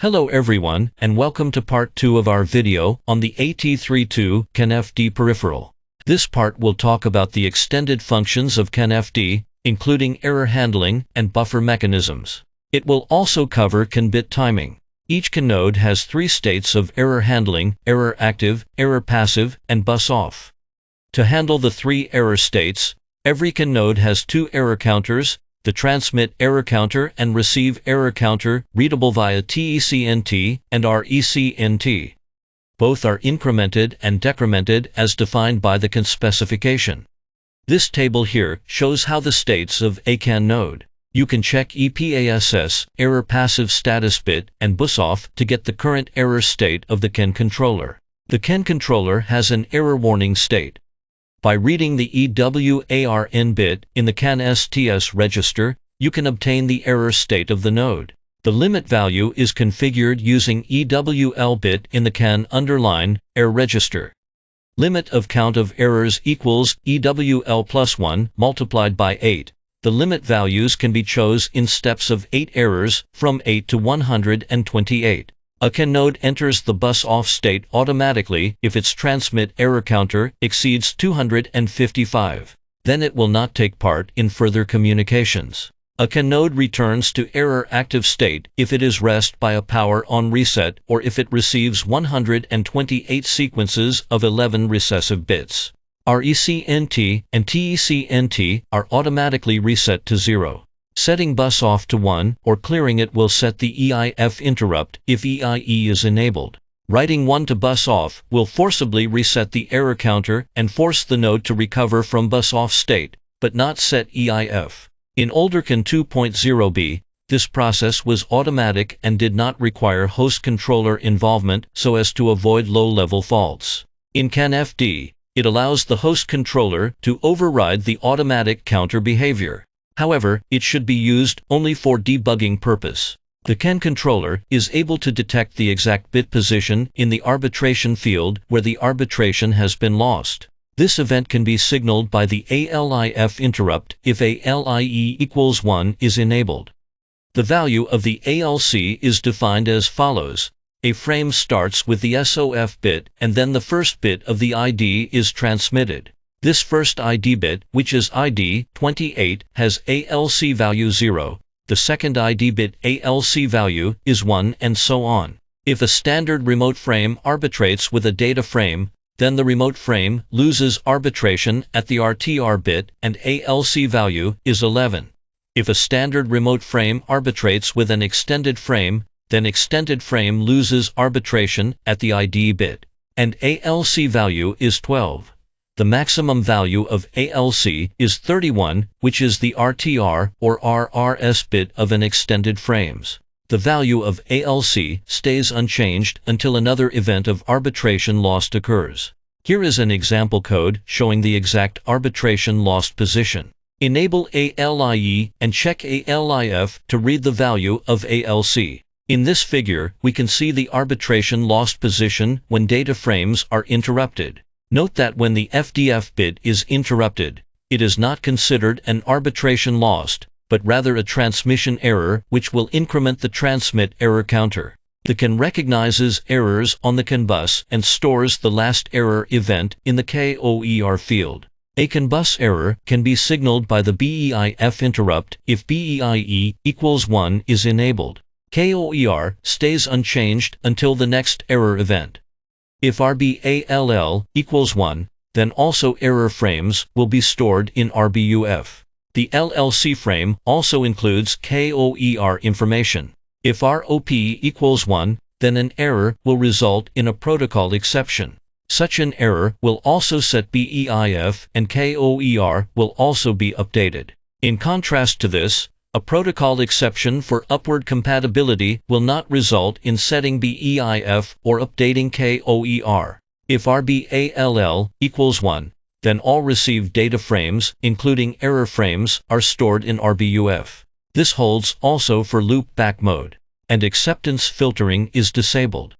Hello everyone, and welcome to part 2 of our video on the AT32 CAN FD Peripheral. This part will talk about the extended functions of CAN FD, including error handling and buffer mechanisms. It will also cover CAN bit timing. Each CAN node has 3 states of error handling: error active, error passive, and bus off. To handle the 3 error states, every CAN node has 2 error counters: the transmit error counter and receive error counter, readable via TECNT and RECNT. Both are incremented and decremented as defined by the CAN specification. This table here shows how the states of a CAN node. You can check EPASS, error passive status bit, and bus off to get the current error state of the CAN controller. The CAN controller has an error warning state. By reading the EWARN bit in the CAN STS register, you can obtain the error state of the node. The limit value is configured using EWL bit in the CAN _error register. Limit of count of errors equals EWL plus 1 multiplied by 8. The limit values can be chosen in steps of 8 errors, from 8 to 128. A CAN node enters the bus off state automatically if its transmit error counter exceeds 255. Then it will not take part in further communications. A CAN node returns to error active state if it is rest by a power on reset or if it receives 128 sequences of 11 recessive bits. RECNT and TECNT are automatically reset to 0. Setting bus off to 1 or clearing it will set the EIF interrupt if EIE is enabled. Writing 1 to bus off will forcibly reset the error counter and force the node to recover from bus off state, but not set EIF. In older CAN 2.0b, this process was automatic and did not require host controller involvement so as to avoid low-level faults. In CAN FD, it allows the host controller to override the automatic counter behavior. However, it should be used only for debugging purpose. The CAN controller is able to detect the exact bit position in the arbitration field where the arbitration has been lost. This event can be signaled by the ALIF interrupt if ALIE equals 1 is enabled. The value of the ALC is defined as follows. A frame starts with the SOF bit and then the first bit of the ID is transmitted. This first ID bit, which is ID 28, has ALC value 0. The second ID bit ALC value is 1, and so on. If a standard remote frame arbitrates with a data frame, then the remote frame loses arbitration at the RTR bit and ALC value is 11. If a standard remote frame arbitrates with an extended frame, then extended frame loses arbitration at the ID bit, and ALC value is 12. The maximum value of ALC is 31, which is the RTR or RRS bit of an extended frames. The value of ALC stays unchanged until another event of arbitration lost occurs. Here is an example code showing the exact arbitration lost position. Enable ALIE and check ALIF to read the value of ALC. In this figure, we can see the arbitration lost position when data frames are interrupted. Note that when the FDF bit is interrupted, it is not considered an arbitration lost, but rather a transmission error which will increment the transmit error counter. The CAN recognizes errors on the CAN bus and stores the last error event in the KOER field. A CAN bus error can be signaled by the BEIF interrupt if BEIE equals 1 is enabled. KOER stays unchanged until the next error event. If RBALL equals 1, then also error frames will be stored in RBUF. The LLC frame also includes KOER information. If ROP equals 1, then an error will result in a protocol exception. Such an error will also set BEIF and KOER will also be updated. In contrast to this, a protocol exception for upward compatibility will not result in setting BEIF or updating KOER. If RBALL equals 1, then all received data frames, including error frames, are stored in RBUF. This holds also for loop-back mode, and acceptance filtering is disabled.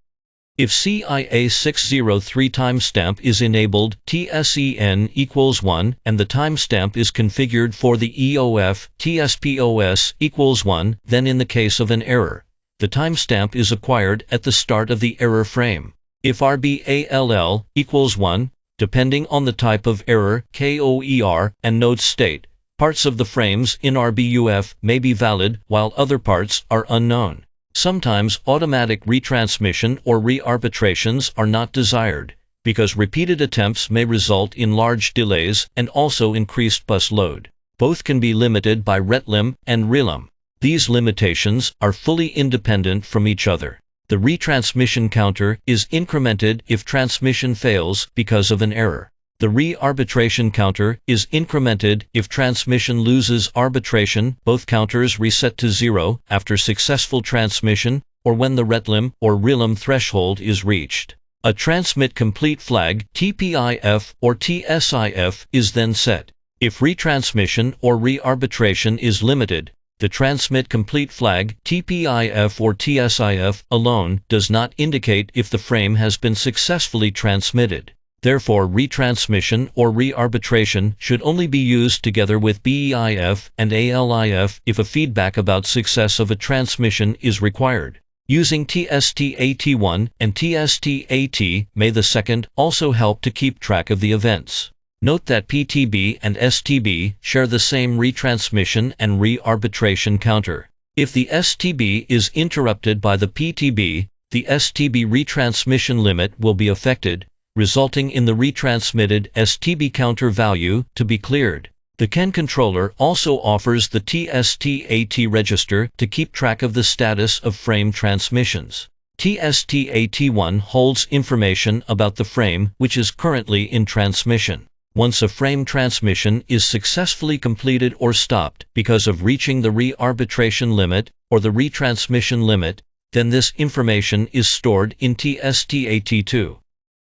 If CIA603 timestamp is enabled, TSEN equals 1, and the timestamp is configured for the EOF TSPOS equals 1, then in the case of an error, the timestamp is acquired at the start of the error frame. If RBALL equals 1, depending on the type of error, KOER, and node state, parts of the frames in RBUF may be valid while other parts are unknown. Sometimes automatic retransmission or rearbitrations are not desired, because repeated attempts may result in large delays and also increased bus load. Both can be limited by RETLIM and RELIM. These limitations are fully independent from each other. The retransmission counter is incremented if transmission fails because of an error. The rearbitration counter is incremented if transmission loses arbitration. Both counters reset to 0 after successful transmission or when the RETLIM or RELIM threshold is reached. A transmit complete flag, TPIF or TSIF, is then set. If retransmission or rearbitration is limited, the transmit complete flag, TPIF or TSIF, alone does not indicate if the frame has been successfully transmitted. Therefore, retransmission or rearbitration should only be used together with BEIF and ALIF if a feedback about success of a transmission is required. Using TSTAT1 and TSTAT may the second also help to keep track of the events. Note that PTB and STB share the same retransmission and rearbitration counter. If the STB is interrupted by the PTB, the STB retransmission limit will be affected, resulting in the retransmitted STB counter value to be cleared. The CAN controller also offers the TSTAT register to keep track of the status of frame transmissions. TSTAT1 holds information about the frame which is currently in transmission. Once a frame transmission is successfully completed or stopped because of reaching the rearbitration limit or the retransmission limit, then this information is stored in TSTAT2.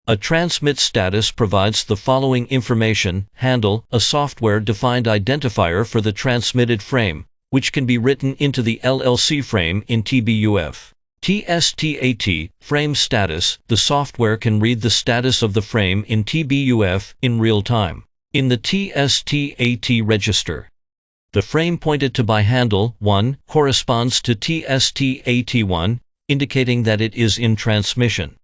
A transmit status provides the following information: handle, a software-defined identifier for the transmitted frame, which can be written into the LLC frame in TBUF. TSTAT, frame status, the software can read the status of the frame in TBUF in real time. In the TSTAT register, the frame pointed to by handle 1 corresponds to TSTAT1, indicating that it is in transmission.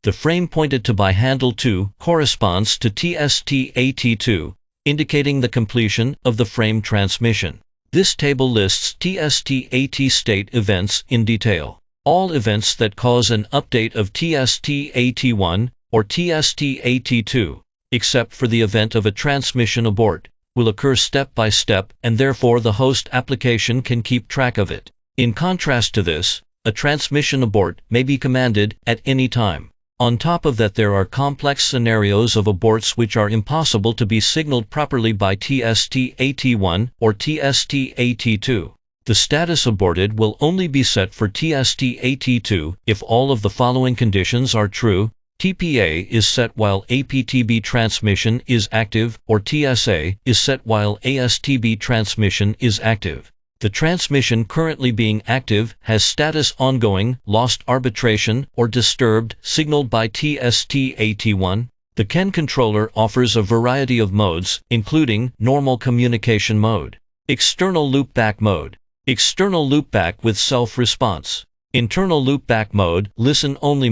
The frame pointed to by handle 2 corresponds to TSTAT2, indicating the completion of the frame transmission. This table lists TSTAT state events in detail. All events that cause an update of TSTAT1 or TSTAT2, except for the event of a transmission abort, will occur step by step, and therefore the host application can keep track of it. In contrast to this, a transmission abort may be commanded at any time. On top of that, there are complex scenarios of aborts which are impossible to be signaled properly by TSTAT1 or TSTAT2. The status aborted will only be set for TSTAT2 if all of the following conditions are true: TPA is set while APTB transmission is active, or TSA is set while ASTB transmission is active. The transmission currently being active has status ongoing, lost arbitration, or disturbed, signaled by TSTAT1. The CAN controller offers a variety of modes, including normal communication mode, external loopback mode, external loopback with self-response, internal loopback mode, listen-only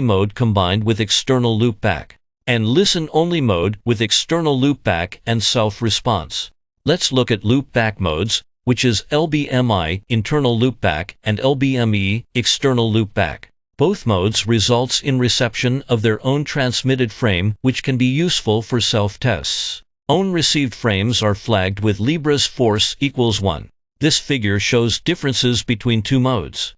mode combined with external loopback, and listen-only mode with external loopback and self-response. Let's look at loopback modes, which is LBMI, internal loopback, and LBME, external loopback. Both modes results in reception of their own transmitted frame, which can be useful for self-tests. Own received frames are flagged with Libra's force equals 1. This figure shows differences between two modes.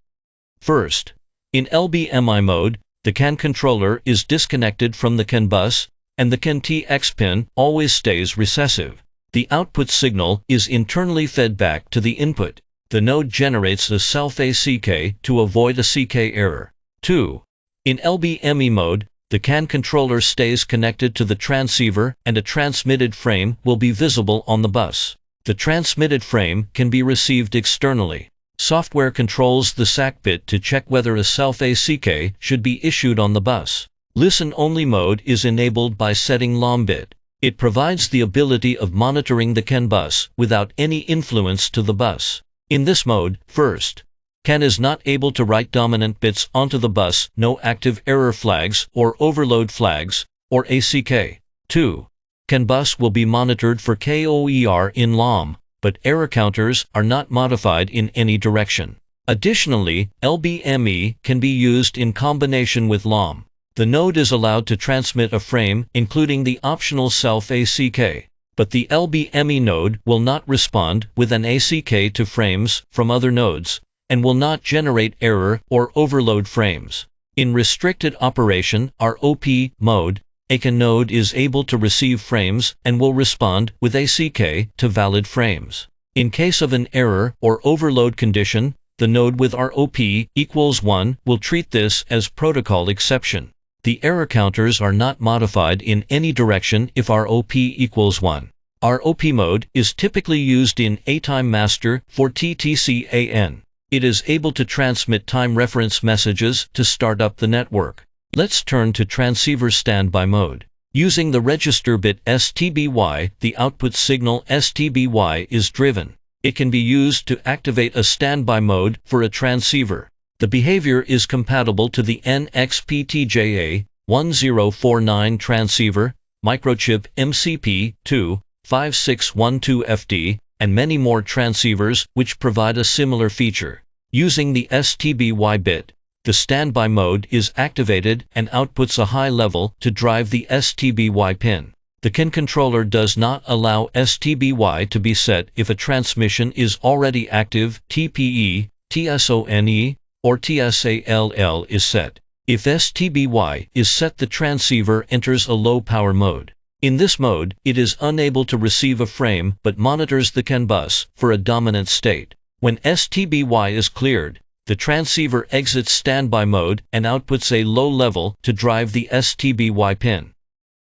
First, in LBMI mode, the CAN controller is disconnected from the CAN bus, and the CAN TX pin always stays recessive. The output signal is internally fed back to the input. The node generates a self-ACK to avoid a CK error. 2. In LBME mode, the CAN controller stays connected to the transceiver, and a transmitted frame will be visible on the bus. The transmitted frame can be received externally. Software controls the SAC bit to check whether a self-ACK should be issued on the bus. Listen-only mode is enabled by setting LOM bit. It provides the ability of monitoring the CAN bus without any influence to the bus. In this mode, first, CAN is not able to write dominant bits onto the bus, no active error flags or overload flags, or ACK. 2. CAN bus will be monitored for KOER in LOM, but error counters are not modified in any direction. Additionally, LBME can be used in combination with LOM. The node is allowed to transmit a frame, including the optional self-ACK, but the LBME node will not respond with an ACK to frames from other nodes, and will not generate error or overload frames. In restricted operation ROP mode, a CAN node is able to receive frames and will respond with ACK to valid frames. In case of an error or overload condition, the node with ROP equals 1 will treat this as protocol exception. The error counters are not modified in any direction if ROP equals 1. ROP mode is typically used in A-Time Master for TTC CAN. It is able to transmit time reference messages to start up the network. Let's turn to transceiver standby mode. Using the register bit STBY, the output signal STBY is driven. It can be used to activate a standby mode for a transceiver. The behavior is compatible to the NXPTJA1049 transceiver, microchip MCP25612FD, and many more transceivers which provide a similar feature. Using the STBY bit, the standby mode is activated and outputs a high level to drive the STBY pin. The CAN controller does not allow STBY to be set if a transmission is already active, TPE, TSONE, or TSALL is set. If STBY is set, the transceiver enters a low power mode. In this mode, it is unable to receive a frame but monitors the CAN bus for a dominant state. When STBY is cleared, the transceiver exits standby mode and outputs a low level to drive the STBY pin.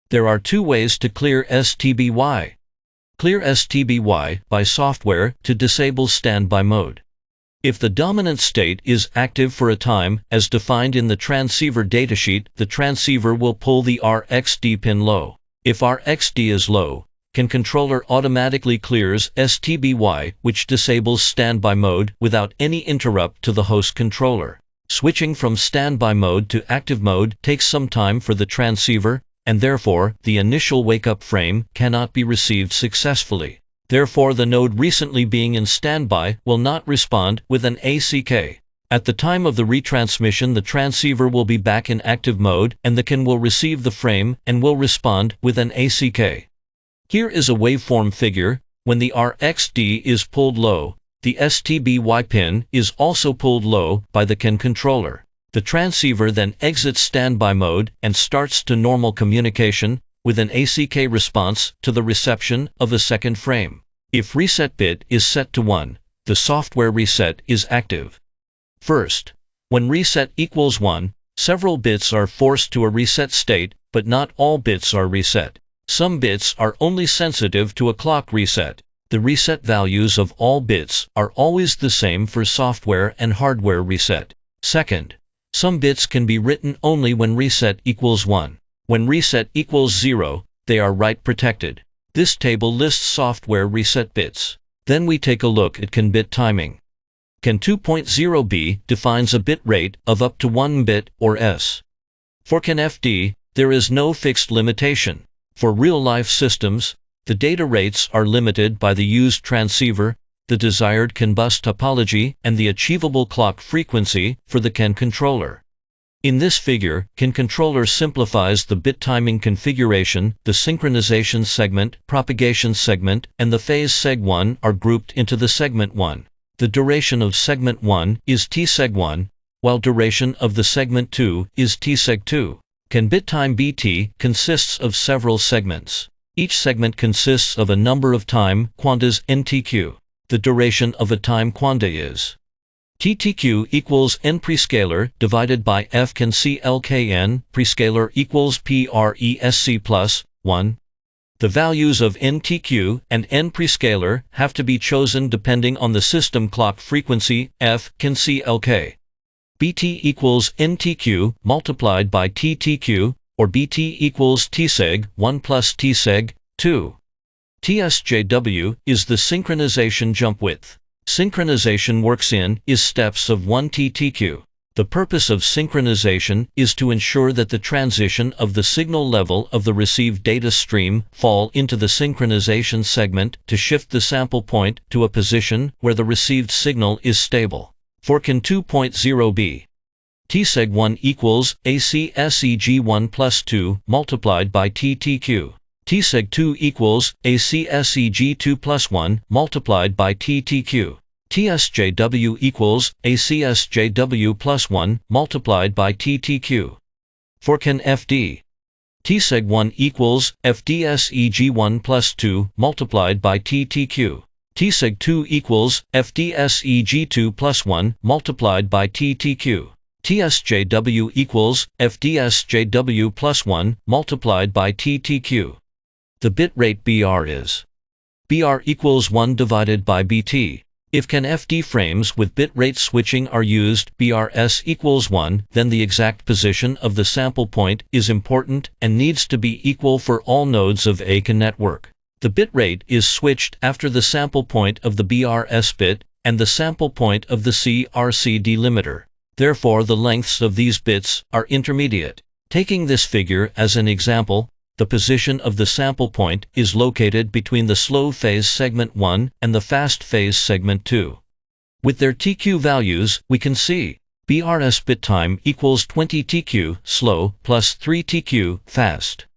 There are two ways to clear STBY. Clear STBY by software to disable standby mode. If the dominant state is active for a time, as defined in the transceiver datasheet, the transceiver will pull the RxD pin low. If RxD is low, CAN controller automatically clears STBY, which disables standby mode without any interrupt to the host controller. Switching from standby mode to active mode takes some time for the transceiver, and therefore, the initial wake-up frame cannot be received successfully. Therefore, the node recently being in standby will not respond with an ACK. At the time of the retransmission, the transceiver will be back in active mode, and the CAN will receive the frame and will respond with an ACK. Here is a waveform figure. When the RxD is pulled low, the STBY pin is also pulled low by the CAN controller. The transceiver then exits standby mode and starts to normal communication with an ACK response to the reception of a second frame. If reset bit is set to 1, the software reset is active. First, when reset equals 1, several bits are forced to a reset state, but not all bits are reset. Some bits are only sensitive to a clock reset. The reset values of all bits are always the same for software and hardware reset. Second, some bits can be written only when reset equals 1. When reset equals 0, they are write protected. This table lists software reset bits. Then we take a look at CAN bit timing. CAN 2.0b defines a bit rate of up to 1 bit or S. For CAN FD, there is no fixed limitation. For real-life systems, the data rates are limited by the used transceiver, the desired CAN bus topology, and the achievable clock frequency for the CAN controller. In this figure, CAN controller simplifies the bit timing configuration. The synchronization segment, propagation segment, and the phase seg1 are grouped into the segment 1. The duration of segment 1 is tseg1, while duration of the segment 2 is tseg2. CAN bit time BT consists of several segments. Each segment consists of a number of time quantas NTQ. The duration of a time quanta is TTQ equals N prescaler divided by F CAN CLKN prescaler equals PRESC plus 1. The values of NTQ and N prescaler have to be chosen depending on the system clock frequency F CAN CLK. BT equals NTQ multiplied by TTQ, or BT equals tseg 1 plus tseg 2. TSJW is the synchronization jump width. Synchronization works in is steps of 1 TTQ. The purpose of synchronization is to ensure that the transition of the signal level of the received data stream fall into the synchronization segment to shift the sample point to a position where the received signal is stable. For CAN 2.0b, tseg1 equals ACSEG1 plus 2 multiplied by TTQ. tseg2 equals ACSEG2 plus 1 multiplied by TTQ. tsjw equals ACSJW plus 1 multiplied by TTQ. For CAN FD, tseg1 equals FDSEG1 plus 2 multiplied by TTQ. tseg2 equals FDSEG2 plus 1 multiplied by TTQ. tsjw equals FDSJW plus 1 multiplied by TTQ. The bit rate BR is BR equals 1 divided by BT. If CAN FD frames with bit rate switching are used, BRS equals 1, then the exact position of the sample point is important and needs to be equal for all nodes of a CAN network. The bit rate is switched after the sample point of the BRS bit and the sample point of the CRC delimiter. Therefore, the lengths of these bits are intermediate. Taking this figure as an example, the position of the sample point is located between the slow phase segment 1 and the fast phase segment 2. With their TQ values, we can see BRS bit time equals 20 TQ slow plus 3 TQ fast.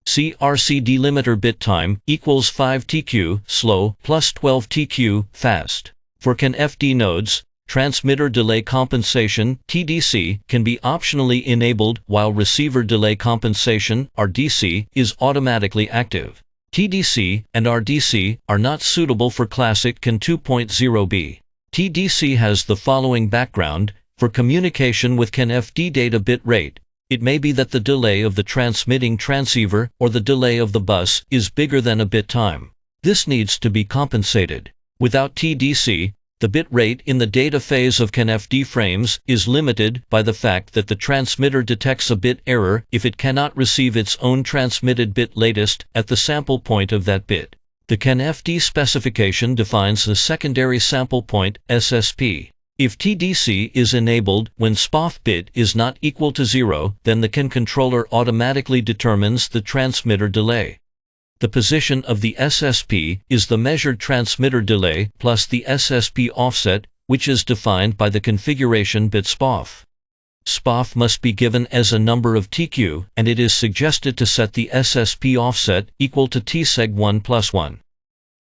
CRC delimiter bit time equals 5 TQ slow plus 12 TQ fast. For CAN FD nodes, transmitter delay compensation (TDC) can be optionally enabled while receiver delay compensation (RDC) is automatically active. TDC and RDC are not suitable for classic CAN 2.0b. TDC has the following background: for communication with CAN FD data bit rate, it may be that the delay of the transmitting transceiver or the delay of the bus is bigger than a bit time. This needs to be compensated. Without TDC, the bit rate in the data phase of CAN FD frames is limited by the fact that the transmitter detects a bit error if it cannot receive its own transmitted bit latest at the sample point of that bit. The CAN FD specification defines the secondary sample point SSP. If TDC is enabled when SPOF bit is not equal to 0, then the CAN controller automatically determines the transmitter delay. The position of the SSP is the measured transmitter delay plus the SSP offset, which is defined by the configuration bit SPOF. SPOF must be given as a number of TQ, and it is suggested to set the SSP offset equal to tseg1 plus 1.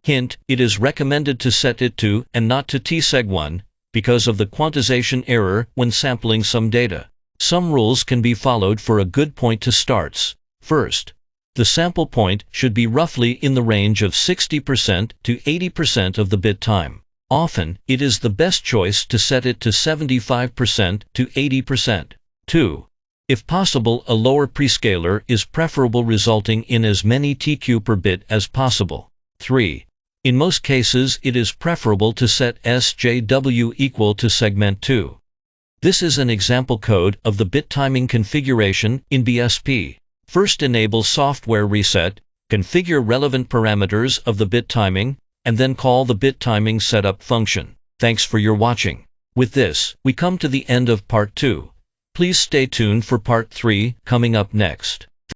Hint: it is recommended to set it to and not to tseg1 because of the quantization error when sampling some data. Some rules can be followed for a good point to starts. First, the sample point should be roughly in the range of 60% to 80% of the bit time. Often, it is the best choice to set it to 75% to 80%. 2. If possible, a lower prescaler is preferable, resulting in as many TQ per bit as possible. 3. In most cases, it is preferable to set SJW equal to segment 2. This is an example code of the bit timing configuration in BSP. First, enable software reset, configure relevant parameters of the bit timing, and then call the bit timing setup function. Thanks for your watching. With this, we come to the end of part 2. Please stay tuned for part 3 coming up next.